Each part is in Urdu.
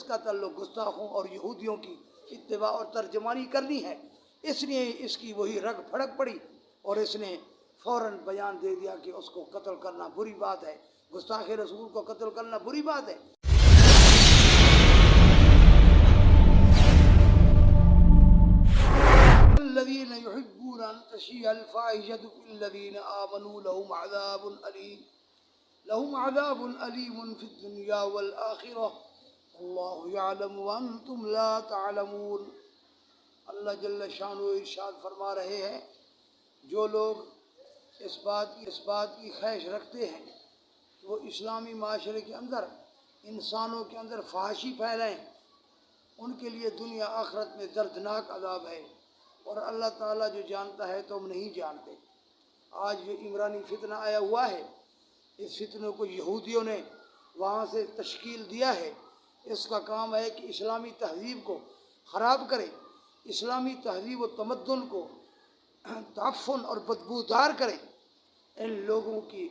اس کا تعلق گستاخوں اور یہودیوں کی اتباع اور ترجمانی کرنی ہے، اس لیے اس کی وہی رگ پھڑک پڑی اور اس نے فوراً بیان دے دیا کہ اس کو قتل کرنا بری بات ہے، گستاخ رسول کو قتل کرنا بری بات ہے۔ الذين يحبون أن تشيع الفاحشة في الذين آمنوا لهم عذاب أليم في الدنيا والآخرة والله يعلم وأنتم لا تعلمون۔ اللہ جل شانہ ارشاد فرما رہے ہیں، جو لوگ اس بات کی خواہش رکھتے ہیں کہ وہ اسلامی معاشرے کے اندر انسانوں کے اندر فحاشی پھیلائیں، ان کے لیے دنیا آخرت میں دردناک عذاب ہے، اور اللہ تعالیٰ جو جانتا ہے تو ہم نہیں جانتے۔ آج جو عمرانی فتنہ آیا ہوا ہے، اس فتنے کو یہودیوں نے وہاں سے تشکیل دیا ہے، اس کا کام ہے کہ اسلامی تہذیب کو خراب کرے، اسلامی تہذیب و تمدن کو تعفن اور بدبودار کرے۔ ان لوگوں کی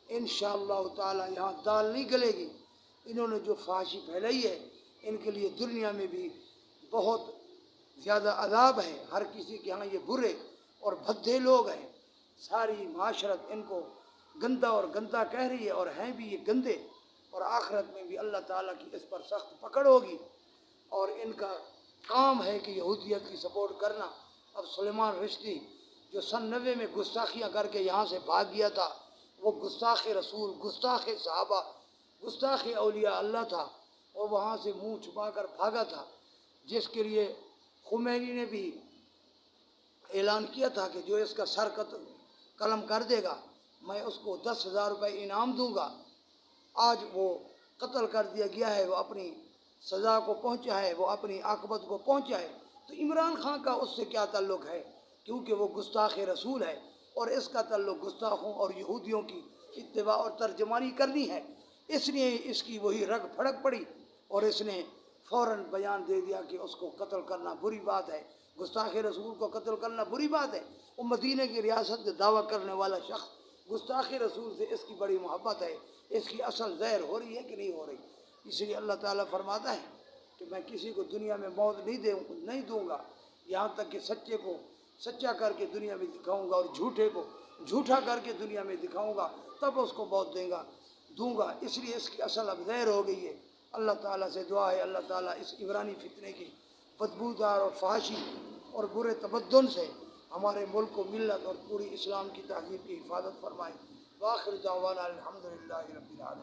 انشاءاللہ تعالی یہاں دال نہیں گلے گی۔ انہوں نے جو فحاشی پھیلائی ہے، ان کے لیے دنیا میں بھی بہت زیادہ عذاب ہے۔ ہر کسی کے ہاں یہ برے اور بھدے لوگ ہیں، ساری معاشرت ان کو گندا اور گندا کہہ رہی ہے، اور ہیں بھی یہ گندے، اور آخرت میں بھی اللہ تعالیٰ کی اس پر سخت پکڑ ہوگی۔ اور ان کا کام ہے کہ یہودیت کی سپورٹ کرنا۔ اب سلیمان رشدی جو سن 90 میں گستاخیاں کر کے یہاں سے بھاگ گیا تھا، وہ گستاخ رسول، گستاخ صحابہ، گستاخ اولیاء اللہ تھا، اور وہاں سے منہ چھپا کر بھاگا تھا، جس کے لیے خمینی نے بھی اعلان کیا تھا کہ جو اس کا سر قلم کر دے گا میں اس کو 10,000 روپے انعام دوں گا۔ آج وہ قتل کر دیا گیا ہے، وہ اپنی سزا کو پہنچا ہے، وہ اپنی عاقبت کو پہنچا ہے۔ تو عمران خان کا اس سے کیا تعلق ہے؟ کیونکہ وہ گستاخ رسول ہے، اور اس کا تعلق گستاخوں اور یہودیوں کی اتباع اور ترجمانی کرنی ہے، اس لیے اس کی وہی رگ پھڑک پڑی اور اس نے فوراً بیان دے دیا کہ اس کو قتل کرنا بری بات ہے، گستاخ رسول کو قتل کرنا بری بات ہے۔ وہ مدینہ کی ریاست سے دعویٰ کرنے والا شخص گستاخ رسول سے اس کی بڑی محبت ہے، اس کی اصل زہر ہو رہی ہے کہ نہیں ہو رہی؟ اس لیے اللہ تعالیٰ فرماتا ہے کہ میں کسی کو دنیا میں موت نہیں دوں گا، یہاں تک کہ سچے کو سچا کر کے دنیا میں دکھاؤں گا، اور جھوٹے کو جھوٹا کر کے دنیا میں دکھاؤں گا، تب اس کو موت دوں گا۔ اس لیے اس کی اصل اب زہر ہو گئی ہے۔ اللہ تعالیٰ سے دعا ہے اللہ تعالیٰ اس عمرانی فتنے کی بدبودار اور فحاشی اور برے تمدن سے ہمارے ملک و ملت اور پوری اسلام کی تہذیب کی حفاظت فرمائے۔ وآخر دعوانا الحمدللہ رب العالمین۔